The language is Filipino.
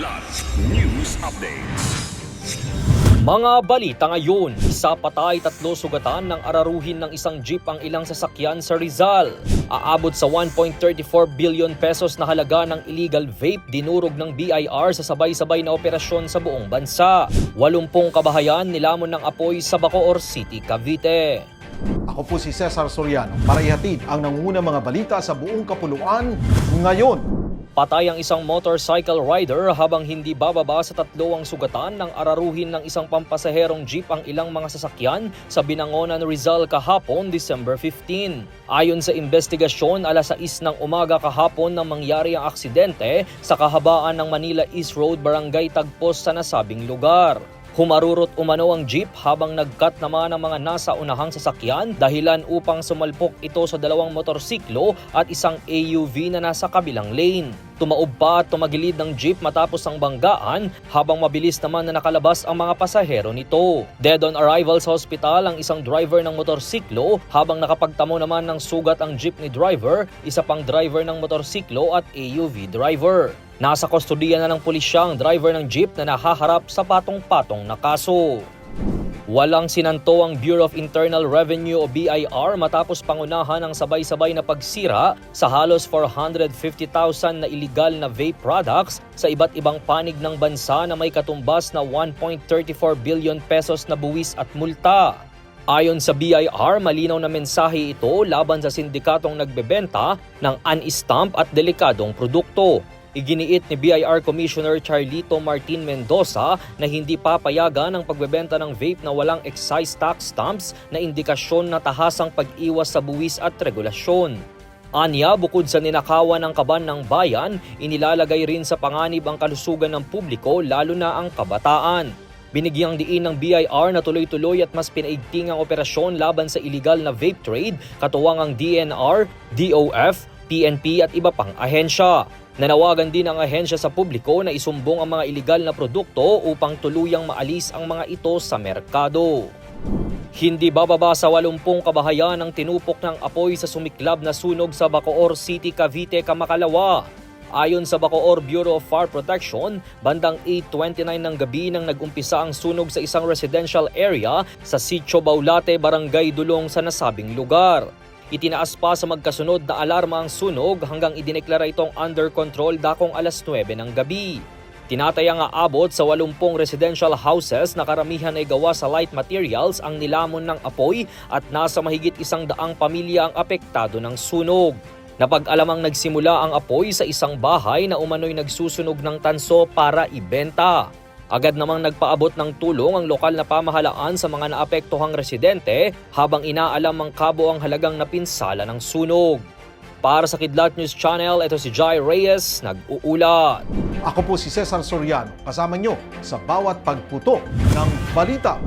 Kidlat News Updates. Mga balita ngayon, isa patay, 3 sugatan ng araruhin ng isang jeep ang ilang sasakyan sa Rizal. Aabot sa 1.34 billion pesos na halaga ng illegal vape dinurog ng BIR sa sabay-sabay na operasyon sa buong bansa. 80 kabahayan nilamon ng apoy sa Bacoor City, Cavite. Ako po si Cesar Soriano para ihatid ang nangungunang mga balita sa buong kapuluan ngayon. Patay ang isang motorcycle rider habang hindi bababa sa 3 ang sugatan ng araruhin ng isang pampasaherong jeep ang ilang mga sasakyan sa Binangonan, Rizal kahapon, December 15. Ayon sa investigasyon, alas 6 ng umaga kahapon nang mangyari ang aksidente sa kahabaan ng Manila East Road, Barangay Tagpos sa nasabing lugar. Humarurot umano ang jeep habang nagkat naman ang mga nasa unahang sasakyan dahilan upang sumalpok ito sa 2 motorsiklo at isang AUV na nasa kabilang lane. Tumaob pa at tumagilid ng jeep matapos ang banggaan habang mabilis naman na nakalabas ang mga pasahero nito. Dead on arrival sa ospital ang isang driver ng motorsiklo habang nakapagtamo naman ng sugat ang jeepney driver, isa pang driver ng motorsiklo at AUV driver. Nasa kustodiya na ng pulisya ang driver ng jeep na nahaharap sa patong-patong na kaso. Walang sinanto ang Bureau of Internal Revenue o BIR matapos pangunahan ang sabay-sabay na pagsira sa halos 450,000 na illegal na vape products sa iba't ibang panig ng bansa na may katumbas na 1.34 billion pesos na buwis at multa. Ayon sa BIR, malinaw na mensahe ito laban sa sindikatong nagbebenta ng unstamp at delikadong produkto. Iginiit ni BIR Commissioner Charlito Martin Mendoza na hindi papayagan ang pagbebenta ng vape na walang excise tax stamps na indikasyon na tahasang pag-iwas sa buwis at regulasyon. Anya, bukod sa ninakawan ng kaban ng bayan, inilalagay rin sa panganib ang kalusugan ng publiko lalo na ang kabataan. Binigyang diin ng BIR na tuloy-tuloy at mas pinaigting ang operasyon laban sa illegal na vape trade, katuwang ang DNR, DOF, PNP at iba pang ahensya. Nanawagan din ang ahensya sa publiko na isumbong ang mga iligal na produkto upang tuluyang maalis ang mga ito sa merkado. Hindi bababa sa 80 kabahayan ang tinupok ng apoy sa sumiklab na sunog sa Bacoor City, Cavite, Kamakalawa. Ayon sa Bacoor Bureau of Fire Protection, bandang 8:29 ng gabi nang nag-umpisa ang sunog sa isang residential area sa Sitio Baulate, Barangay Dulong sa nasabing lugar. Itinaas pa sa magkasunod na alarma ang sunog hanggang idineklara itong under control dakong alas 9 ng gabi. Tinatayang aabot sa 80 residential houses na karamihan ay gawa sa light materials ang nilamon ng apoy at nasa mahigit 100 pamilya ang apektado ng sunog. Napag-alamang nagsimula ang apoy sa isang bahay na umano'y nagsusunog ng tanso para ibenta. Agad namang nagpaabot ng tulong ang lokal na pamahalaan sa mga naapektuhang residente habang inaalam ang kabo ang halagang napinsala ng sunog. Para sa Kidlat News Channel, ito si Jai Reyes, nag-uulat. Ako po si Cesar Soriano, kasama nyo sa bawat pagputo ng balita.